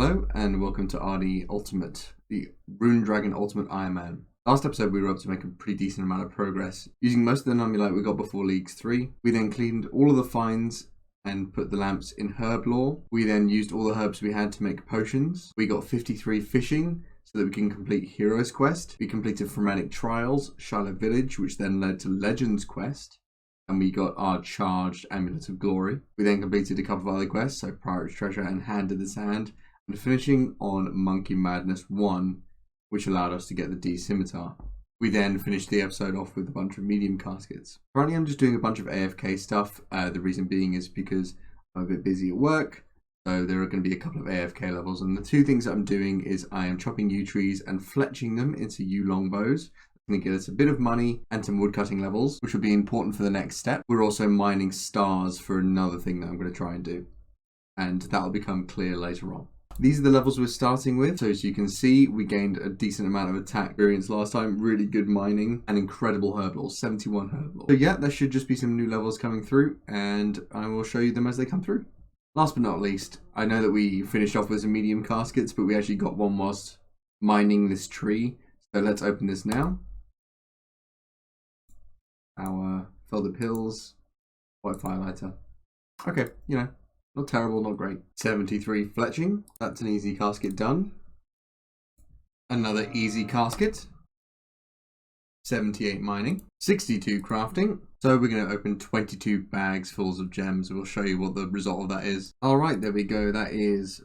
Hello and welcome to RD Ultimate, the Rune Dragon Ultimate Iron Man. Last episode we were able to make a pretty decent amount of progress. Using most of the Numulite we got before Leagues 3, we then cleaned all of the finds and put the lamps in herb lore. We then used all the herbs we had to make potions. We got 53 fishing so that we can complete Heroes Quest. We completed Frenetic Trials, Shiloh Village, which then led to Legends Quest. And we got our charged Amulet of Glory. We then completed a couple of other quests, so Pirate's Treasure and Hand in the Sand, and finishing on Monkey Madness 1, which allowed us to get the D Scimitar. We then finished the episode off with a bunch of medium caskets. Currently I'm just doing a bunch of AFK stuff. The reason being is because I'm a bit busy at work, so there are going to be a couple of AFK levels. And the two things that I'm doing is I am chopping yew trees and fletching them into yew longbows. Going to get us a bit of money and some woodcutting levels, which will be important for the next step. We're also mining stars for another thing that I'm going to try and do, and that'll become clear later on. These are the levels we're starting with. So as you can see, we gained a decent amount of attack experience last time, really good mining, and incredible herb lore, 71 herb lore. So yeah, there should just be some new levels coming through, and I will show you them as they come through. Last but not least, I know that we finished off with some medium caskets, but we actually got one whilst mining this tree. So let's open this now. Our Felder Pills, white firelighter. Okay, you know, not terrible, not great. 73 fletching, that's an easy casket done. Another easy casket. 78 mining. 62 crafting. So we're going to open 22 bags full of gems. We'll show you what the result of that is. Alright, there we go. That is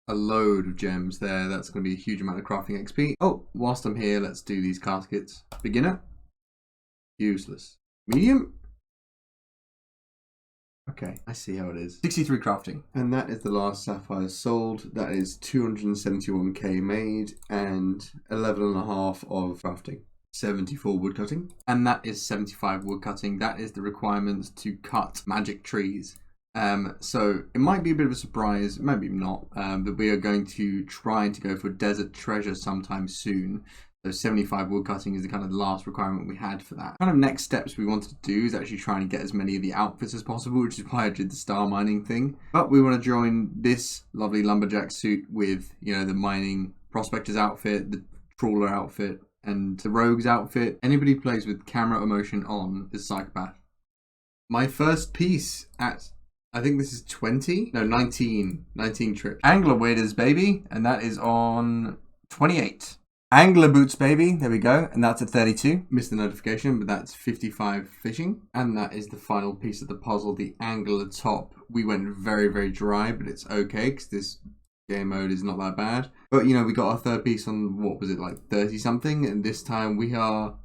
a load of gems there. That's going to be a huge amount of crafting XP. Oh, whilst I'm here, let's do these caskets. Beginner. Useless. Medium. Okay, I see how it is. 63 crafting. And that is the last sapphire sold. That is 271k made and 11.5 of crafting. 74 woodcutting. And that is 75 woodcutting. That is the requirements to cut magic trees. So it might be a bit of a surprise, maybe not, but we are going to try to go for desert treasure sometime soon. So 75 woodcutting is the kind of last requirement we had for that. Kind of next steps we wanted to do is actually try and get as many of the outfits as possible, which is why I did the star mining thing. But we want to join this lovely lumberjack suit with, you know, the mining prospector's outfit, the trawler outfit, and the rogue's outfit. Anybody who plays with camera emotion on is psychopath. My first piece at, I think this is 19 trips. Angler waders, baby, and that is on 28. Angler boots, baby. There we go. And that's at 32. Missed the notification, but that's 55 fishing. And that is the final piece of the puzzle, the angler top. We went very, very dry, but it's okay because this game mode is not that bad. But, you know, we got our third piece on, what was it, like 30 something? And this time we are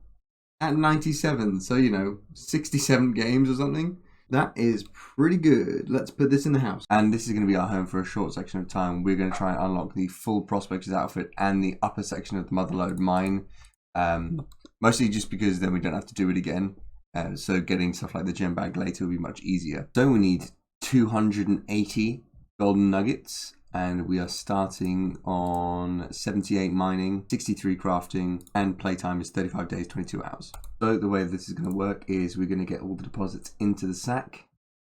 at 97. So, you know, 67 games or something. That is pretty good. Let's put this in the house. And this is going to be our home for a short section of time. We're going to try and unlock the full Prospector's outfit and the upper section of the Motherlode mine. Mostly just because then we don't have to do it again. So getting stuff like the gem bag later will be much easier. So we need 280 golden nuggets. And we are starting on 78 mining, 63 crafting, and playtime is 35 days, 22 hours. So the way this is going to work is we're going to get all the deposits into the sack.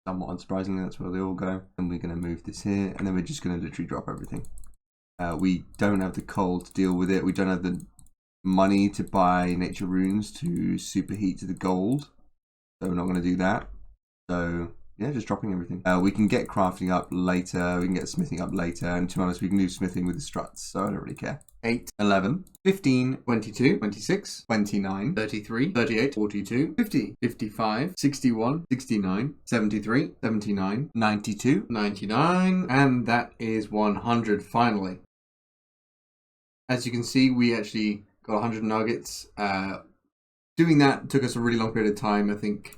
Somewhat unsurprisingly, that's where they all go. And we're going to move this here, and then we're just going to literally drop everything. We don't have the coal to deal with it. We don't have the money to buy nature runes to superheat to the gold. So we're not going to do that. So yeah, just dropping everything. We can get crafting up later, we can get smithing up later, and to be honest, we can do smithing with the struts, so I don't really care. 8, 11, 15, 22, 26, 29, 33, 38, 42, 50, 55, 61, 69, 73, 79, 92, 99, and that is 100 finally. As you can see, we actually got 100 nuggets. Doing that took us a really long period of time. I think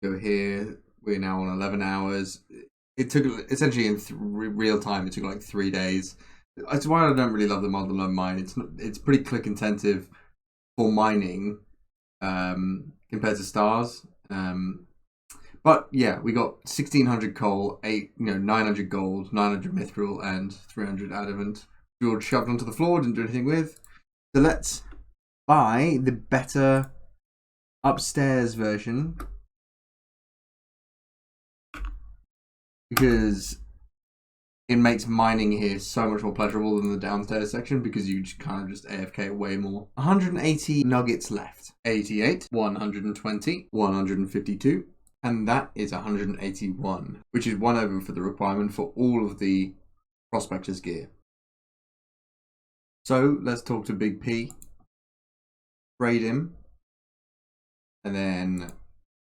go here. We're now on 11 hours. It took, essentially in real time, it took like 3 days. That's why I don't really love the Motherlode mine. It's pretty click intensive for mining compared to stars. But yeah, we got 1600 coal, 900 gold, 900 mithril, and 300 adamant. We all shoved onto the floor, didn't do anything with. So let's buy the better upstairs version. Because It makes mining here so much more pleasurable than the downstairs section because you kind of just AFK way more. 180 nuggets left. 88, 120, 152, and that is 181, which is 1 over for the requirement for all of the Prospector's gear. So let's talk to Big P, trade him, and then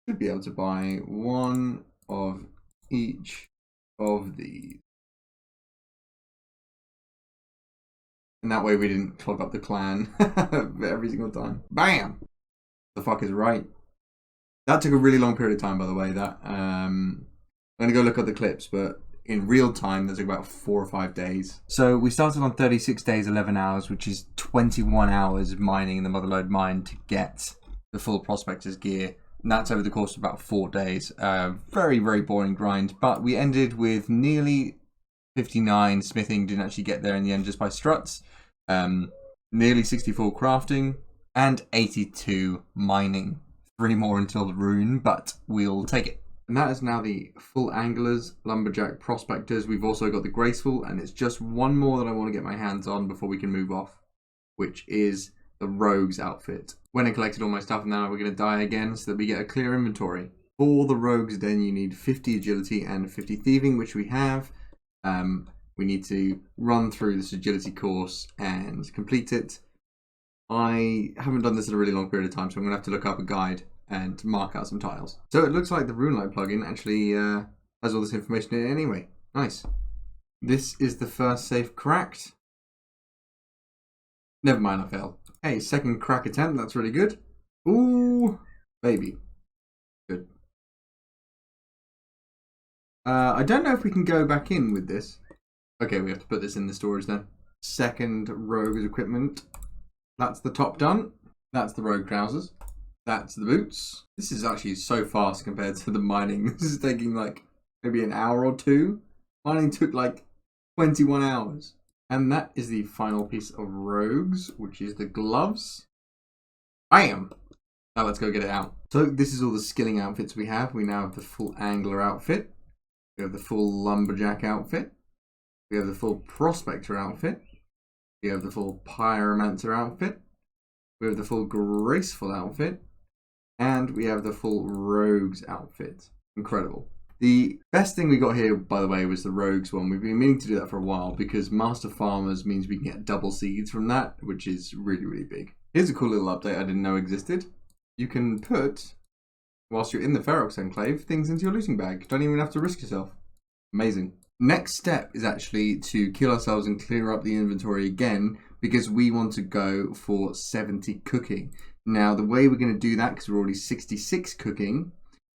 should be able to buy 1 of each of these. And that way we didn't clog up the clan every single time. Bam! The fuck is right. That took a really long period of time, by the way. That I'm gonna go look at the clips, but in real time, there's about 4 or 5 days. So we started on 36 days, 11 hours, which is 21 hours of mining in the Motherlode mine to get the full Prospector's gear. And that's over the course of about 4 days. Very, very boring grind. But we ended with nearly 59 smithing. Didn't actually get there in the end just by struts. Nearly 64 crafting. And 82 mining. 3 more until the rune, but we'll take it. And that is now the full anglers, lumberjack, prospectors. We've also got the graceful, and it's just one more that I want to get my hands on before we can move off, which is the rogue's outfit. When I collected all my stuff, now we're going to die again so that we get a clear inventory. For the rogue's den, you need 50 agility and 50 thieving, which we have. We need to run through this agility course and complete it. I haven't done this in a really long period of time, so I'm going to have to look up a guide and mark out some tiles. So it looks like the RuneLite plugin actually has all this information in it anyway. Nice. This is the first safe cracked. Never mind, I failed. Hey, second crack attempt, that's really good. Ooh, baby. Good. I don't know if we can go back in with this. Okay, we have to put this in the storage then. Second rogue's equipment. That's the top done. That's the rogue trousers. That's the boots. This is actually so fast compared to the mining. This is taking like maybe an hour or 2. Mining took like 21 hours. And that is the final piece of rogues, which is the gloves. Bam! Now let's go get it out. So this is all the skilling outfits we have. We now have the full angler outfit. We have the full lumberjack outfit. We have the full prospector outfit. We have the full pyromancer outfit. We have the full graceful outfit. And we have the full rogues outfit. Incredible. The best thing we got here, by the way, was the rogues one. We've been meaning to do that for a while because master farmers means we can get double seeds from that, which is really, really big. Here's a cool little update I didn't know existed. You can put, whilst you're in the Ferox Enclave, things into your looting bag. Don't even have to risk yourself. Amazing. Next step is actually to kill ourselves and clear up the inventory again because we want to go for 70 cooking. Now, the way we're going to do that, because we're already 66 cooking,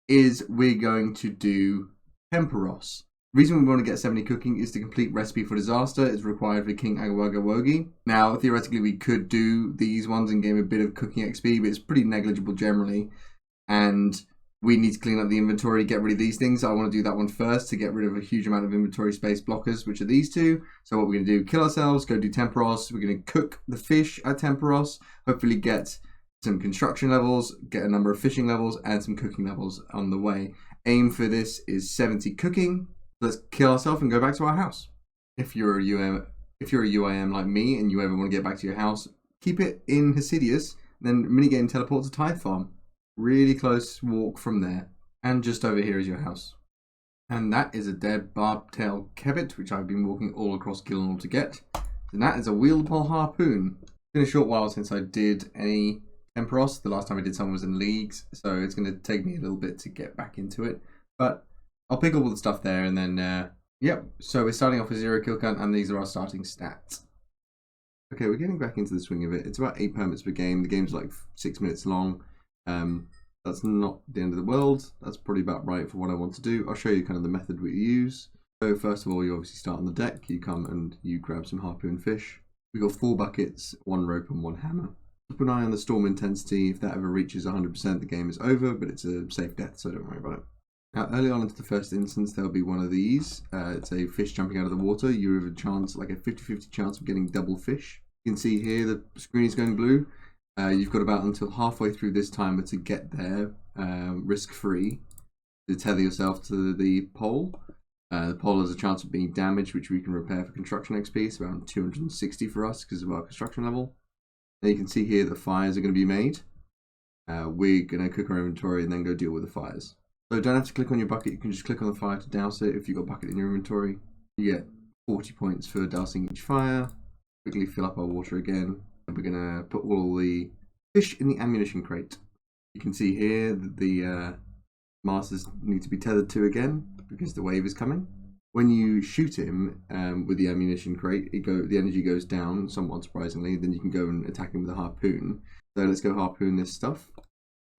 is we're going to do Temperos. The reason we want to get 70 cooking is to complete Recipe for Disaster. It's required for King Agawagawogi. Now, theoretically, we could do these ones and gain a bit of cooking XP, but it's pretty negligible generally. And we need to clean up the inventory, get rid of these things. I want to do that one first to get rid of a huge amount of inventory space blockers, which are these two. So what we're going to do, kill ourselves, go do Temperos. We're going to cook the fish at Temperos, hopefully get some construction levels, get a number of fishing levels, and some cooking levels on the way. Aim for this is 70 cooking. Let's kill ourselves and go back to our house. If you're a UIM like me and you ever want to get back to your house, keep it in Hasidius, then minigame teleport to Tithe Farm. Really close walk from there. And just over here is your house. And that is a dead barbtail kebbit, which I've been walking all across Gillenall to get. And that is a wieldable harpoon. It's been a short while since I did any Temperos. The last time I did some was in leagues, so it's going to take me a little bit to get back into it. But I'll pick up all the stuff there and then, yep. So we're starting off with 0 kill count, and these are our starting stats. Okay, we're getting back into the swing of it. It's about 8 permits per game. The game's like 6 minutes long. That's not the end of the world. That's probably about right for what I want to do. I'll show you kind of the method we use. So first of all, you obviously start on the deck. You come and you grab some harpoon fish. We've got 4 buckets, 1 rope and 1 hammer. Keep an eye on the storm intensity. If that ever reaches 100%, the game is over, but it's a safe death, so don't worry about it. Now, early on into the first instance, there'll be one of these. It's a fish jumping out of the water. You have a chance, like a 50-50 chance of getting double fish. You can see here the screen is going blue. You've got about until halfway through this timer to get there risk-free, to tether yourself to the pole. The pole has a chance of being damaged, which we can repair for construction XP. It's around 260 for us because of our construction level. And you can see here the fires are going to be made. We're going to cook our inventory and then go deal with the fires. So don't have to click on your bucket, you can just click on the fire to douse it. If you've got a bucket in your inventory, you get 40 points for dousing each fire. Quickly fill up our water again. And we're going to put all the fish in the ammunition crate. You can see here that the masters need to be tethered to again because the wave is coming. When you shoot him with the ammunition crate, the energy goes down somewhat surprisingly. Then you can go and attack him with a harpoon. So let's go harpoon this stuff.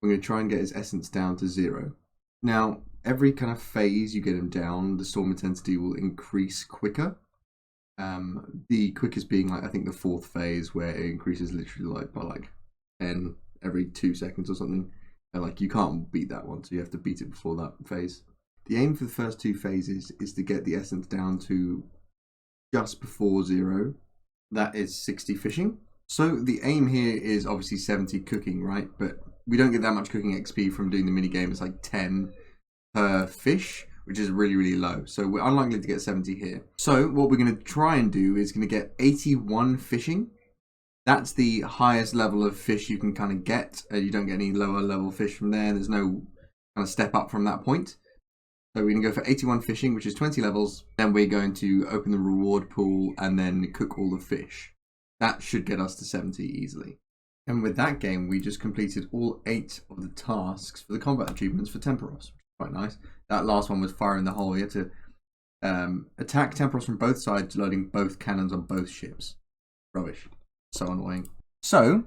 We're going to try and get his essence down to 0. Now, every kind of phase you get him down, the storm intensity will increase quicker. The quickest being like I think the 4th phase, where it increases literally like by like 10 every 2 seconds or something. And like you can't beat that one, so you have to beat it before that phase. The aim for the first 2 phases is to get the essence down to just before 0. That is 60 fishing. So the aim here is obviously 70 cooking, right? But we don't get that much cooking XP from doing the mini game. It's like 10 per fish, which is really, really low. So we're unlikely to get 70 here. So what we're going to try and do is going to get 81 fishing. That's the highest level of fish you can kind of get. You don't get any lower level fish from there. There's no kind of step up from that point. So we're going to go for 81 fishing, which is 20 levels. Then we're going to open the reward pool and then cook all the fish. That should get us to 70 easily. And with that game, we just completed all 8 of the tasks for the combat achievements for Temperos. Quite nice. That last one was firing the hole. You had to attack Temperos from both sides, loading both cannons on both ships. Rubbish. So annoying. So,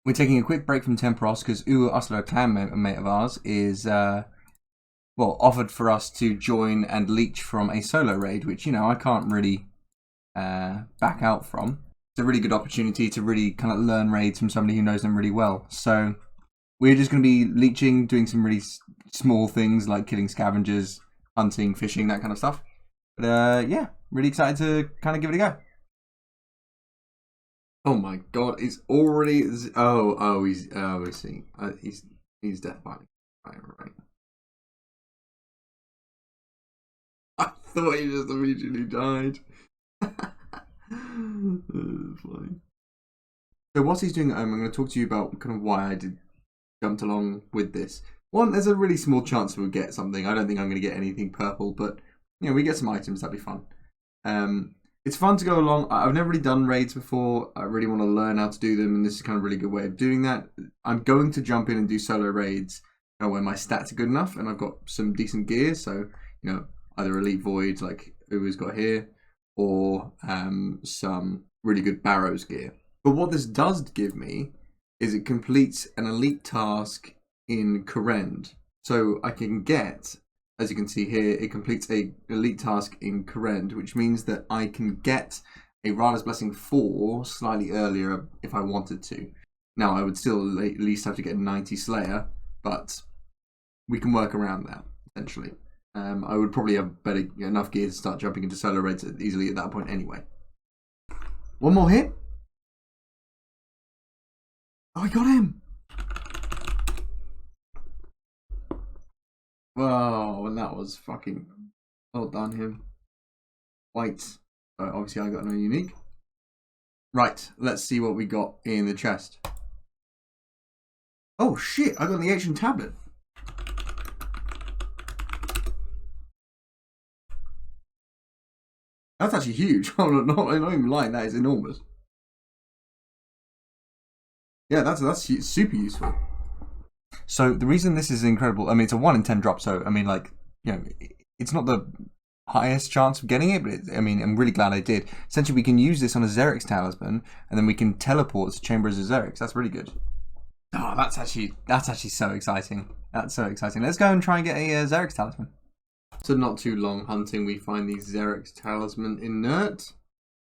we're taking a quick break from Temperos because Usler, a clan mate of ours, is offered for us to join and leech from a solo raid, which, you know, I can't really back out from. It's a really good opportunity to really kind of learn raids from somebody who knows them really well. So we're just going to be leeching, doing some really small things like killing scavengers, hunting, fishing, that kind of stuff. But yeah, really excited to kind of give it a go. Oh my god, it's already... he's death biting. Right. I thought he just immediately died. Funny. So whilst he's doing it, I'm going to talk to you about kind of why I jumped along with this. One, there's a really small chance we'll get something. I don't think I'm going to get anything purple, but you know, we get some items. That'd be fun. It's fun to go along. I've never really done raids before. I really want to learn how to do them, and this is kind of a really good way of doing that. I'm going to jump in and do solo raids when my stats are good enough, and I've got some decent gear. So you know, either Elite Void like Uwe's got here, or some really good Barrows gear. But what this does give me is it completes an elite task in Kourend. So I can get, as you can see here, it completes a elite task in Kourend, which means that I can get a Rada's Blessing 4 slightly earlier if I wanted to. Now I would still at least have to get 90 Slayer, but we can work around that, essentially. I would probably have enough gear to start jumping into solo raids easily at that point anyway. One more hit. Oh, I got him. Whoa, and that was fucking well done, him. White. Obviously I got no unique. Right, let's see what we got in the chest. Oh shit, I got the ancient tablet. That's actually huge. I'm not even lying. That is enormous. Yeah, that's super useful. So the reason this is incredible, I mean, it's a 1 in 10 drop. So I mean, like, you know, it's not the highest chance of getting it, but I mean, I'm really glad I did. Essentially, we can use this on a Xerix talisman, and then we can teleport to Chambers of Xerix. That's really good. Oh, that's actually so exciting. That's so exciting. Let's go and try and get a Xerix talisman. So not too long hunting, we find the Xerix talisman inert.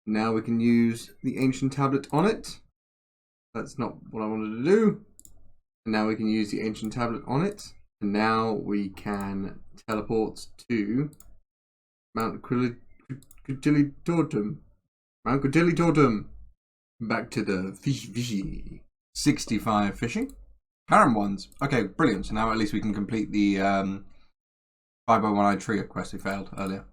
Now we can use the ancient tablet on it. That's not what I wanted to do. And now we can use the ancient tablet on it. And now we can teleport to Mount Quidili Totem. Mount Quidili Totem. Back to the fishy. 65 fishing. Karam ones. Okay, brilliant. So now at least we can complete the Bye-bye one-eyed tree quest we failed earlier.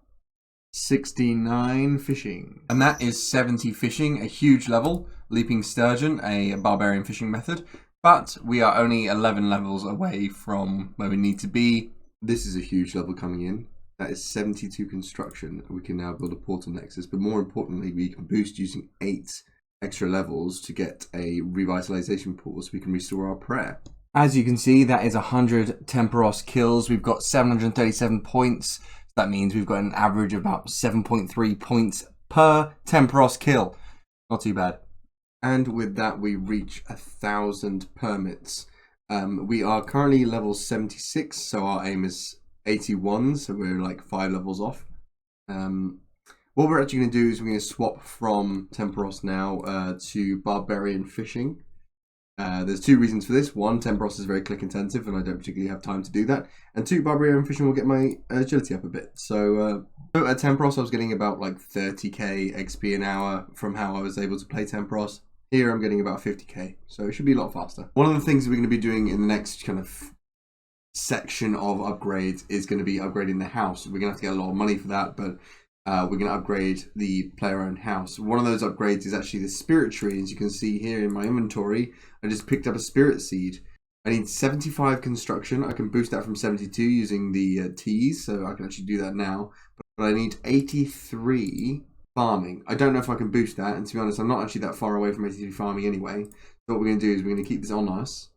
69 fishing. And that is 70 fishing, a huge level. Leaping Sturgeon, a barbarian fishing method. But we are only 11 levels away from where we need to be. This is a huge level coming in. That is 72 construction. We can now build a portal nexus. But more importantly, we can boost using 8 extra levels to get a revitalization portal so we can restore our prayer. As you can see, that is 100 Temporos kills. We've got 737 points. That means we've got an average of about 7.3 points per Temporos kill. Not too bad. And with that, we reach 1,000 permits. We are currently level 76, so our aim is 81, so we're like 5 levels off. What we're actually going to do is we're going to swap from Temporos now to Barbarian Fishing. There's 2 reasons for this. 1, Temporos is very click intensive and I don't particularly have time to do that. And 2, Barbarian Fishing will get my agility up a bit. So at Temporos I was getting about like 30k XP an hour from how I was able to play Temporos. Here I'm getting about 50k, so it should be a lot faster. One of the things we're going to be doing in the next kind of section of upgrades is going to be upgrading the house. We're going to have to get a lot of money for that, but we're going to upgrade the player-owned house. One of those upgrades is actually the spirit tree. As you can see here in my inventory, I just picked up a spirit seed. I need 75 construction. I can boost that from 72 using the T's, so I can actually do that now. But I need 83 farming. I don't know if I can boost that, and to be honest, I'm not actually that far away from 83 farming anyway. So what we're going to do is we're going to keep this on us,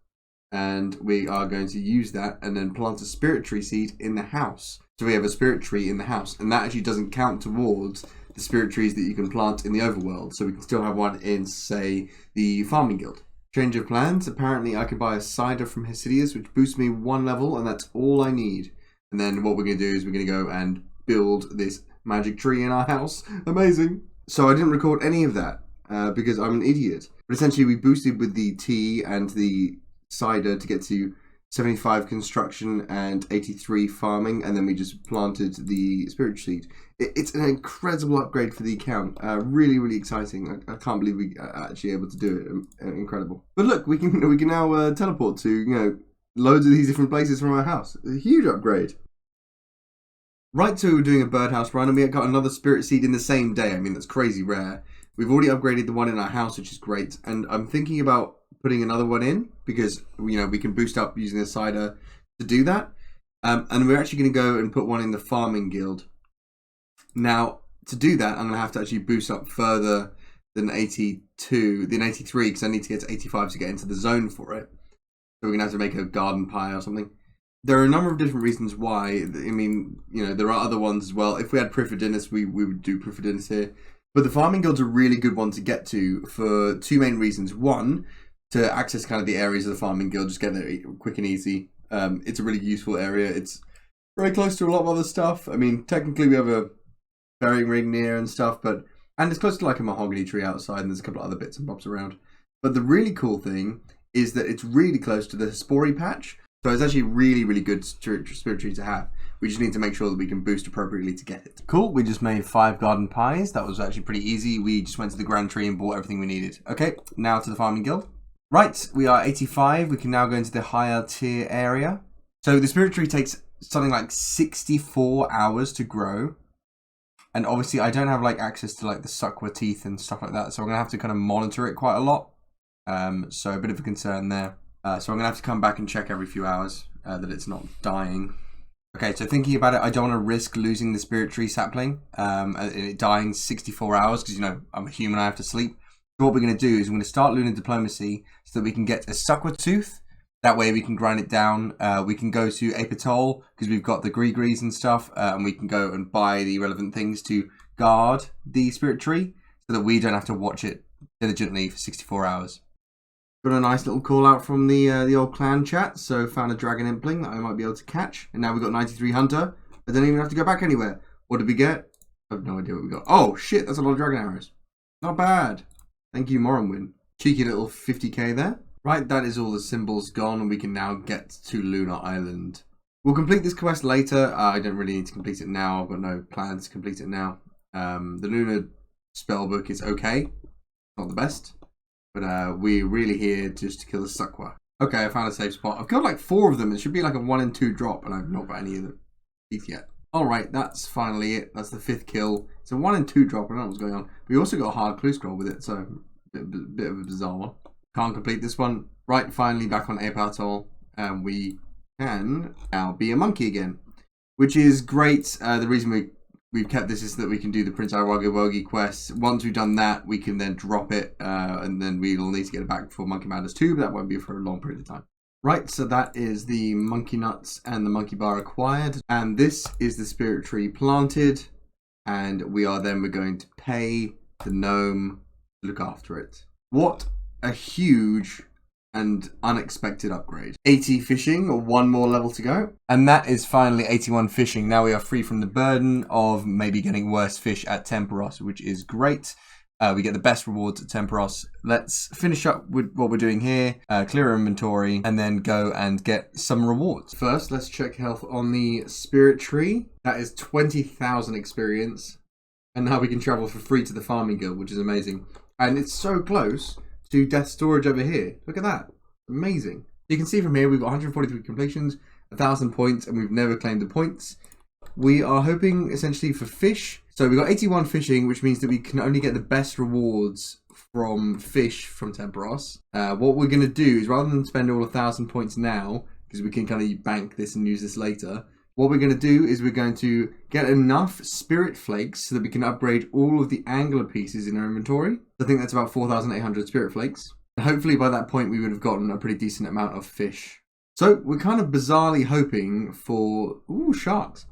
and we are going to use that and then plant a spirit tree seed in the house. So we have a spirit tree in the house, and that actually doesn't count towards the spirit trees that you can plant in the overworld. So we can still have one in, say, the farming guild. Change of plans. Apparently I can buy a cider from Hesidius, which boosts me 1 level, and that's all I need. And then what we're going to do is we're going to go and build this magic tree in our house. Amazing. So I didn't record any of that because I'm an idiot. But essentially we boosted with the tea and the cider to get to 75 construction and 83 farming, and then we just planted the spirit seed. It's an incredible upgrade for the account. Really, really exciting. I can't believe we are actually able to do it. Incredible. But look, we can now teleport to loads of these different places from our house. A huge upgrade. Right, so we're doing a birdhouse run, and we got another spirit seed in the same day. I mean, that's crazy rare. We've already upgraded the one in our house, which is great, and I'm thinking about putting another one in because we can boost up using the cider to do that. And we're actually going to go and put one in the farming guild. Now, to do that, I'm going to have to actually boost up further than 83 because I need to get to 85 to get into the zone for it. So we're going to have to make a garden pie or something. There are a number of different reasons why. I mean, there are other ones as well. If we had Prifidinus, we would do Prifidinus here. But the farming guild's a really good one to get to for 2 main reasons. 1, to access kind of the areas of the farming guild, just get there quick and easy. It's a really useful area. It's very close to a lot of other stuff. I mean, technically we have a burying ring near and stuff, and it's close to like a mahogany tree outside, and there's a couple of other bits and bobs around. But the really cool thing is that it's really close to the Hespori patch, so it's actually really, really good spirit tree to have. We just need to make sure that we can boost appropriately to get it. Cool, we just made 5 garden pies. That was actually pretty easy. We just went to the grand tree and bought everything we needed. Okay, now to the farming guild. Right, we are 85. We can now go into the higher tier area. So the spirit tree takes something like 64 hours to grow. And obviously I don't have like access to like the suckwa teeth and stuff like that. So I'm going to have to kind of monitor it quite a lot. So a bit of a concern there. So I'm going to have to come back and check every few hours that it's not dying. Okay, so thinking about it, I don't want to risk losing the spirit tree sapling and it dying 64 hours because, I'm a human, I have to sleep. So what we're going to do is we're going to start lunar diplomacy so that we can get a suckwa tooth. That way we can grind it down. We can go to Apatol because we've got the Grigris and stuff, and we can go and buy the relevant things to guard the spirit tree so that we don't have to watch it diligently for 64 hours. Got a nice little call out from the old clan chat. So found a dragon impling that I might be able to catch, and now we've got 93 hunter. I don't even have to go back anywhere. What did we get? I have no idea what we got. Oh shit, that's a lot of dragon arrows. Not bad. Thank you, Morronwyn. Cheeky little 50k there. Right, that is all the symbols gone, and we can now get to Lunar Island. We'll complete this quest later. I don't really need to complete it now. I've got no plans to complete it now. The Lunar spellbook is okay. Not the best. But we're really here just to kill the suckwa. Okay, I found a safe spot. I've got like 4 of them. It should be like a 1 and 2 drop, and I've not got any of them. teeth yet. Alright, that's finally it. That's the 5th kill. It's a 1 and 2 drop. I don't know what's going on. We also got a hard clue scroll with it, so bit of a bizarre one. Can't complete this one. Right, finally back on Ape Atoll. And we can now be a monkey again, which is great. The reason we've kept this is that we can do the Prince Arawago Wogi quest. Once we've done that, we can then drop it, and then we'll need to get it back for Monkey Madness 2, but that won't be for a long period of time. Right, so that is the monkey nuts and the monkey bar acquired, and this is the spirit tree planted, and we're going to pay the gnome to look after it. What a huge and unexpected upgrade. 80 fishing, or 1 more level to go. And that is finally 81 fishing. Now we are free from the burden of maybe getting worse fish at Temperos, which is great. We get the best rewards at Temperos. Let's finish up with what we're doing here, clear our inventory, and then go and get some rewards. First, let's check health on the spirit tree. That is 20,000 experience. And now we can travel for free to the farming guild, which is amazing. And it's so close to death storage over here. Look at that. Amazing. You can see from here we've got 143 completions, 1,000 points, and we've never claimed the points. We are hoping essentially for fish. So we've got 81 fishing, which means that we can only get the best rewards from fish from Temperos. What we're going to do is, rather than spend all 1,000 points now, because we can kind of bank this and use this later, what we're going to do is we're going to get enough spirit flakes so that we can upgrade all of the angler pieces in our inventory. I think that's about 4,800 spirit flakes. And hopefully by that point we would have gotten a pretty decent amount of fish. So we're kind of bizarrely hoping for... Ooh, sharks.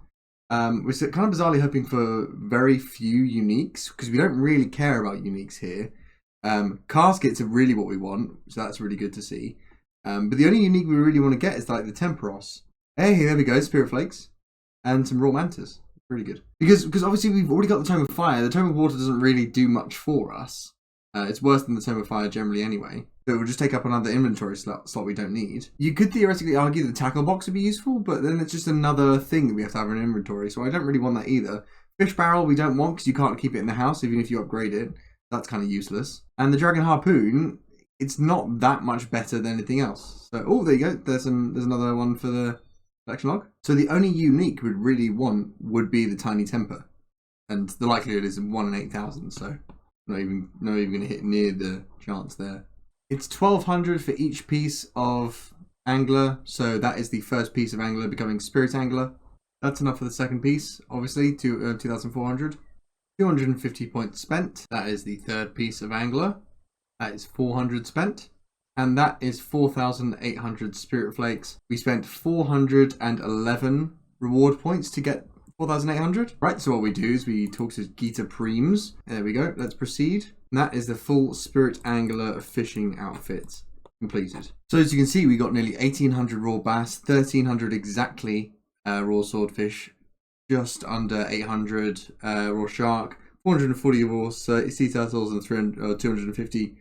We're kind of bizarrely hoping for very few uniques, because we don't really care about uniques here. Caskets are really what we want, so that's really good to see. But the only unique we really want to get is like the Temperos. Hey, there we go, spirit flakes. And some raw mantas. Really good. Because obviously we've already got the Tome of Fire. The Tome of Water doesn't really do much for us. It's worse than the Tome of Fire generally anyway. So it will just take up another inventory slot we don't need. You could theoretically argue the tackle box would be useful, but then it's just another thing that we have to have in inventory. So I don't really want that either. Fish barrel we don't want because you can't keep it in the house even if you upgrade it. That's kind of useless. And the dragon harpoon, it's not that much better than anything else. So, oh, there you go. There's another one for the collection log. So the only unique we'd really want would be the tiny temper. And the likelihood is 1 in 8,000, so not even going to hit near the chance there. It's 1,200 for each piece of angler, so that is the first piece of angler becoming spirit angler. That's enough for the second piece, obviously, to 2,400. 250 points spent. That is the third piece of angler. That is 400 spent. And that is 4,800 spirit flakes. We spent 411 reward points to get 4,800. Right, so what we do is we talk to Gita Preems. There we go, let's proceed. And that is the full spirit angler fishing outfit completed. So as you can see, we got nearly 1,800 raw bass, 1,300 exactly raw swordfish, just under 800 raw shark, 440 raw sea turtles, and 250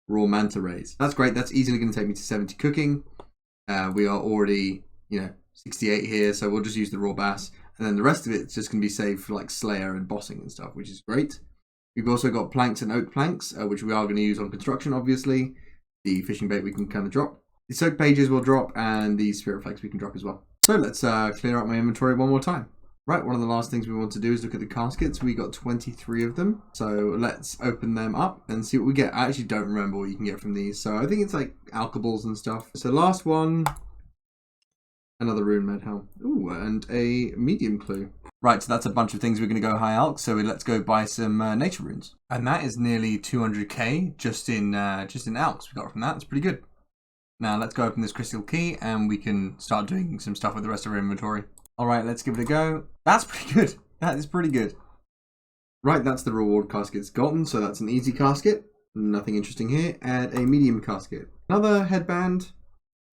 raw manta rays. That's great. That's easily going to take me to 70 cooking. We are already, 68 here, so we'll just use the raw bass. And then the rest of it's just going to be saved for like Slayer and bossing and stuff, which is great. We've also got planks and oak planks, which we are going to use on construction, obviously. The fishing bait we can kind of drop. The soak pages will drop, and the spirit flakes we can drop as well. So let's clear out my inventory one more time. Right, one of the last things we want to do is look at the caskets. We got 23 of them. So let's open them up and see what we get. I actually don't remember what you can get from these. So I think it's like alcohols and stuff. So last one, another rune med helm. Ooh, and a medium clue. Right, so that's a bunch of things we're going to go high alch. So let's go buy some nature runes. And that is nearly 200k just in alchs we got from that. That's pretty good. Now let's go open this crystal key and we can start doing some stuff with the rest of our inventory. Alright, let's give it a go. That's pretty good. That is pretty good. Right, that's the reward casket's gotten, so that's an easy casket. Nothing interesting here. And a medium casket. Another headband.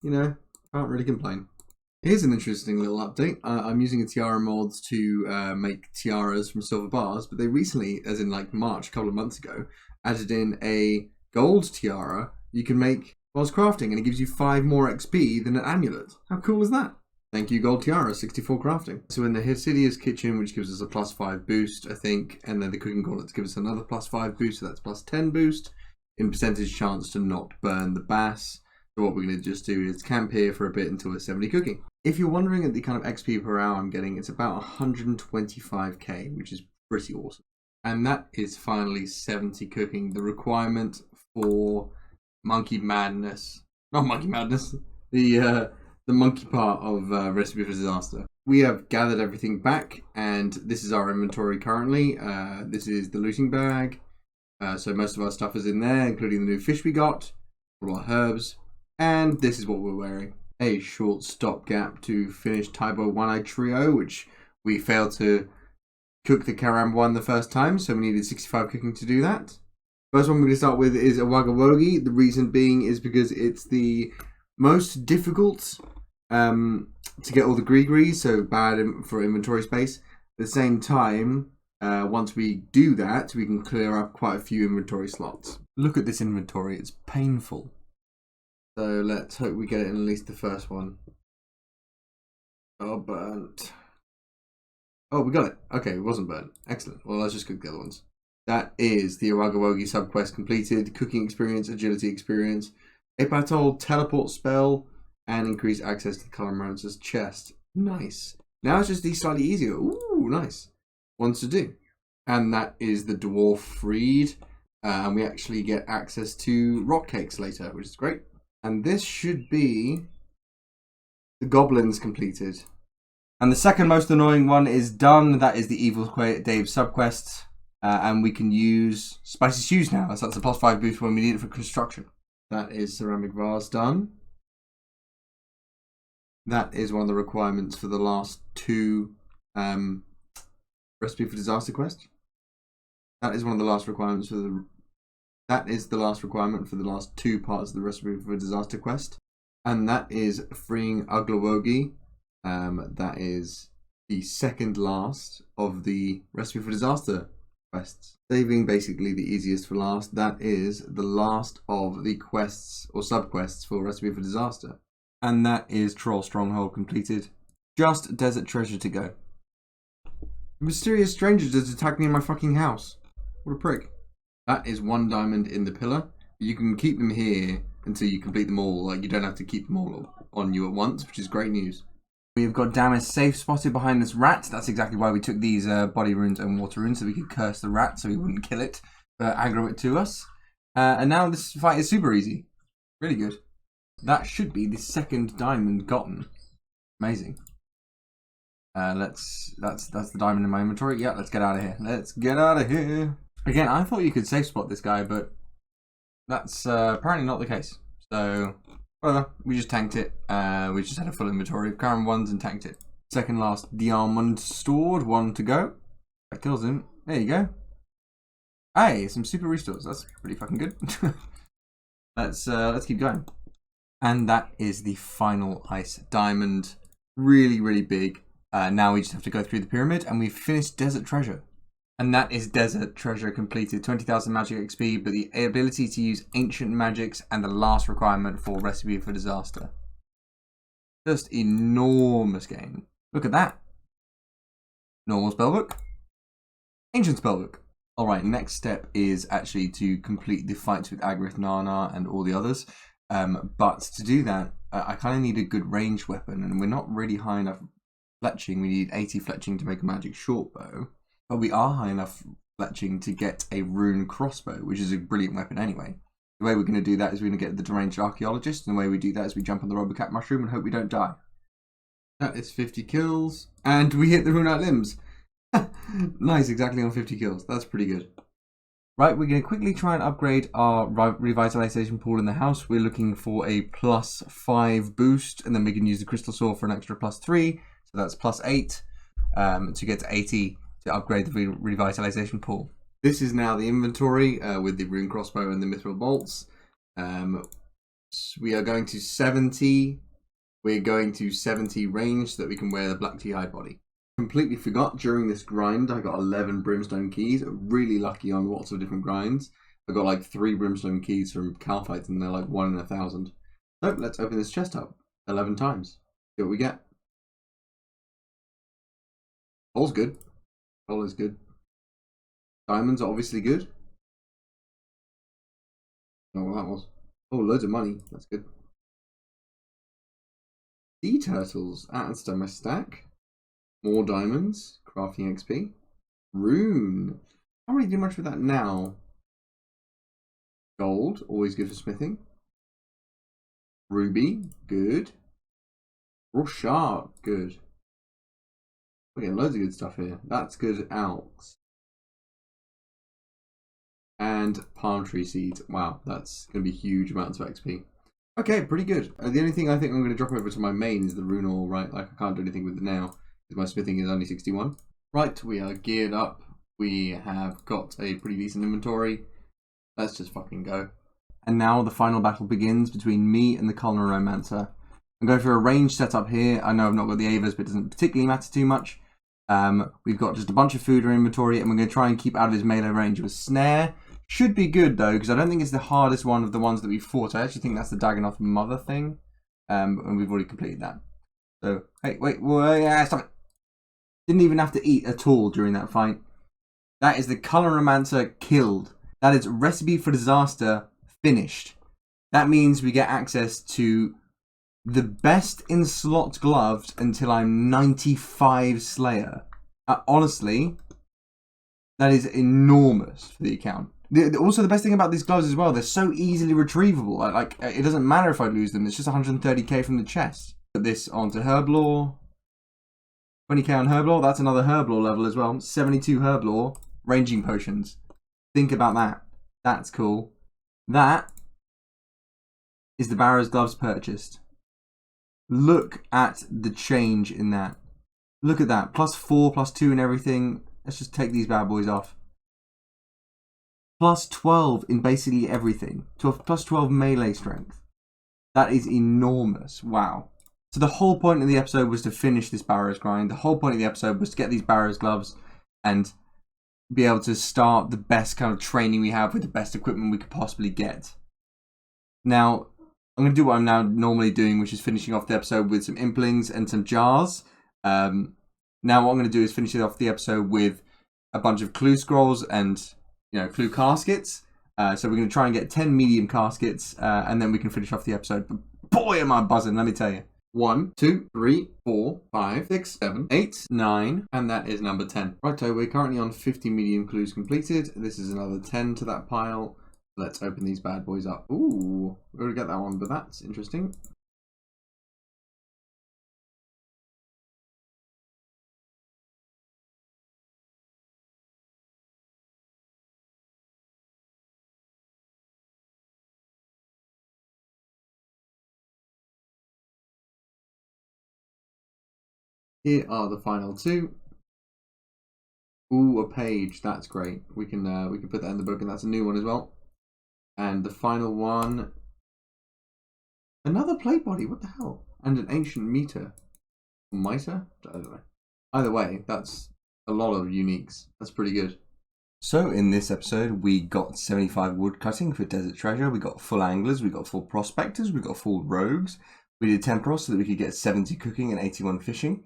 Can't really complain. Here's an interesting little update. I'm using a tiara mods to make tiaras from silver bars, but they recently, as in like March, a couple of months ago, added in a gold tiara you can make whilst crafting, and it gives you 5 more XP than an amulet. How cool is that? Thank you, Gold Tiara, 64 crafting. So in the Hesidious Kitchen, which gives us a +5 boost, I think, and then the Cooking Gauntlets give us another +5 boost, so that's +10 boost, in percentage chance to not burn the bass. So what we're going to just do is camp here for a bit until we're 70 cooking. If you're wondering at the kind of XP per hour I'm getting, it's about 125k, which is pretty awesome. And that is finally 70 cooking, the requirement for Monkey Madness. Not Monkey Madness, the monkey part of Recipe for Disaster. We have gathered everything back, and this is our inventory currently. This is the looting bag. So most of our stuff is in there, including the new fish we got, all our herbs, and this is what we're wearing. A short stopgap to finish Taibo One-Eye Trio, which we failed to cook the Karam one the first time, so we needed 65 cooking to do that. First one we're going to start with is a Wagga Wogi. The reason being is because it's the most difficult to get all the gree-grees, so bad for inventory space. At the same time, once we do that, we can clear up quite a few inventory slots. Look at this inventory, it's painful. So let's hope we get it in at least the first one. Oh, burnt. Oh, we got it. Okay, it wasn't burnt. Excellent. Well, let's just cook the other ones. That is the Wagga Wogi subquest completed. Cooking experience, agility experience, a battle teleport spell, and increased access to the Colomancer's chest. Nice. Now it's just these slightly easier. Ooh, nice. Ones to do. And that is the dwarf freed. And we actually get access to rock cakes later, which is great. And this should be the goblins completed. And the second most annoying one is done. That is the Evil Dave subquest. And we can use spicy stews now. So that's a +5 boost when we need it for construction. That is ceramic vase done. That is one of the requirements for the last two Recipe for Disaster quest. That is one of the last requirements for the... That is the last requirement for the last two parts of the Recipe for Disaster quest. And that is freeing Aglawogi. That is the second last of the Recipe for Disaster quests. Saving basically the easiest for last. That is the last of the quests or subquests for Recipe for Disaster. And that is Troll Stronghold completed. Just Desert Treasure to go. A mysterious stranger just attacked me in my fucking house. What a prick. That is 1 diamond in the pillar. You can keep them here until you complete them all. Like, you don't have to keep them all on you at once, which is great news. We've got Damis safe spotted behind this rat. That's exactly why we took these body runes and water runes, so we could curse the rat so we wouldn't kill it, but aggro it to us. And now this fight is super easy. Really good. That should be the 2nd diamond gotten. Amazing. That's the diamond in my inventory. Yeah, let's get out of here. Let's get out of here. Again, I thought you could safe spot this guy, but that's apparently not the case. So, whatever. We just tanked it. We just had a full inventory of Karam ones and tanked it. Second last diamond stored. 1 to go. That kills him. There you go. Hey, some super restores. That's pretty fucking good. Let's keep going. And that is the final ice diamond. Really, really big. Now we just have to go through the pyramid, and we've finished Desert Treasure. And that is Desert Treasure completed. 20,000 magic XP, but the ability to use ancient magics and the last requirement for Recipe for Disaster. Just enormous gain. Look at that. Normal spellbook. Ancient spellbook. Alright, next step is actually to complete the fights with Agrith, Nana, and all the others. But to do that, I kind of need a good ranged weapon, and we're not really high enough fletching. We need 80 fletching to make a magic short bow. But we are high enough fletching to get a rune crossbow, which is a brilliant weapon anyway. The way we're going to do that is we're going to get the deranged archaeologist, and the way we do that is we jump on the Robocat mushroom and hope we don't die. That is 50 kills, and we hit the rune out limbs. Nice, exactly on 50 kills. That's pretty good. Right, we're going to quickly try and upgrade our revitalization pool in the house. We're looking for a +5 boost, and then we can use the crystal sword for an extra +3, so that's +8 to get to 80. To upgrade the revitalization pool. This is now the inventory with the rune crossbow and the mithril bolts. We are going to 70. We're going to 70 range so that we can wear the black tea hide body. Completely forgot during this grind I got 11 brimstone keys. Really lucky on lots of different grinds. I got like 3 brimstone keys from Calfights and they're like 1 in 1,000. So let's open this chest up 11 times. See what we get. All's good. All is good. Diamonds are obviously good. Oh, well, that was. Oh, loads of money. That's good. Sea turtles adds to my stack. More diamonds, crafting XP. Rune. Can't really do much with that now. Gold, always good for smithing. Ruby, good. Raw shark, good. We're getting loads of good stuff here. That's good. Alks. And palm tree seeds. Wow, that's going to be huge amounts of XP. Okay, pretty good. The only thing I think I'm going to drop over to my main is the rune ore, right? Like, I can't do anything with it now because my smithing is only 61. Right, we are geared up. We have got a pretty decent inventory. Let's just fucking go. And now the final battle begins between me and the Culinary Romancer. I'm going for a range setup here. I know I've not got the Avas, but it doesn't particularly matter too much. We've got just a bunch of food in our inventory, and we're going to try and keep out of his melee range with Snare. Should be good, though, because I don't think it's the hardest one of the ones that we fought. I actually think that's the Dagonoth Mother thing, and we've already completed that. So, hey, wait, stop it. Didn't even have to eat at all during that fight. That is the Coloromancer killed. That is Recipe for Disaster finished. That means we get access to the best in slot gloves until I'm 95 Slayer. Honestly, that is enormous for the account. Also, the best thing about these gloves as well, they're so easily retrievable. Like, it doesn't matter if I lose them. It's just 130k from the chest. Put this onto Herblore. 20k on Herblore. That's another Herblore level as well. 72 Herblore. Ranging potions. Think about that. That's cool. That is the Barrow's gloves purchased. Look at the change in that. Look at that. +4, +2 and everything. Let's just take these bad boys off. +12 in basically everything. +12 melee strength. That is enormous. Wow. So the whole point of the episode was to finish this Barrow's grind. The whole point of the episode was to get these Barrow's gloves and be able to start the best kind of training we have with the best equipment we could possibly get. Now, I'm going to do what I'm now normally doing, which is finishing off the episode with some implings and some jars. Now what I'm going to do is finish it off the episode with a bunch of clue scrolls and, clue caskets. So we're going to try and get 10 medium caskets, and then we can finish off the episode. But boy, am I buzzing, let me tell you. 1, 2, 3, 4, 5, 6, 7, 8, 9, and that is number 10. Righto, we're currently on 50 medium clues completed. This is another 10 to that pile. Let's open these bad boys up. Ooh, we already get that one, but that's interesting. Here are the final two. Ooh, a page. That's great. We can put that in the book, and that's a new one as well. And the final one, another plate body. What the hell? And an ancient meter. Mitre? I don't know. Either way, that's a lot of uniques. That's pretty good. So in this episode, we got 75 wood cutting for Desert Treasure. We got full anglers. We got full prospectors. We got full rogues. We did temporos so that we could get 70 cooking and 81 fishing.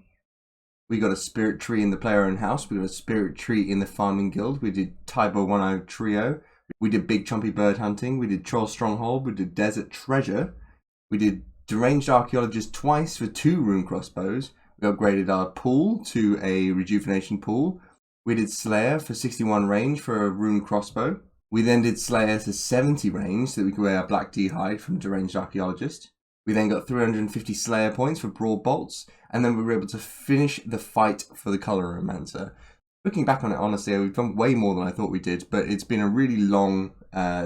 We got a spirit tree in the player-owned house. We got a spirit tree in the farming guild. We did Tybo 1-0 trio. We did big chumpy bird hunting. We did troll stronghold. We did desert treasure. We did deranged archaeologist twice for 2 rune crossbows. We upgraded our pool to a rejuvenation pool. We did slayer for 61 range for a rune crossbow. We then did slayer to 70 range so that we could wear our black D hide from deranged archaeologist. We then got 350 Slayer points for Broad Bolts, and then we were able to finish the fight for the Coloromancer. Looking back on it, honestly, we've done way more than I thought we did, but it's been a really long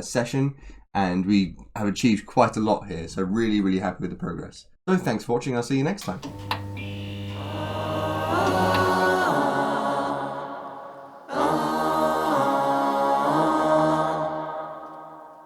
session, and we have achieved quite a lot here, so really, really happy with the progress. So thanks for watching, I'll see you next time.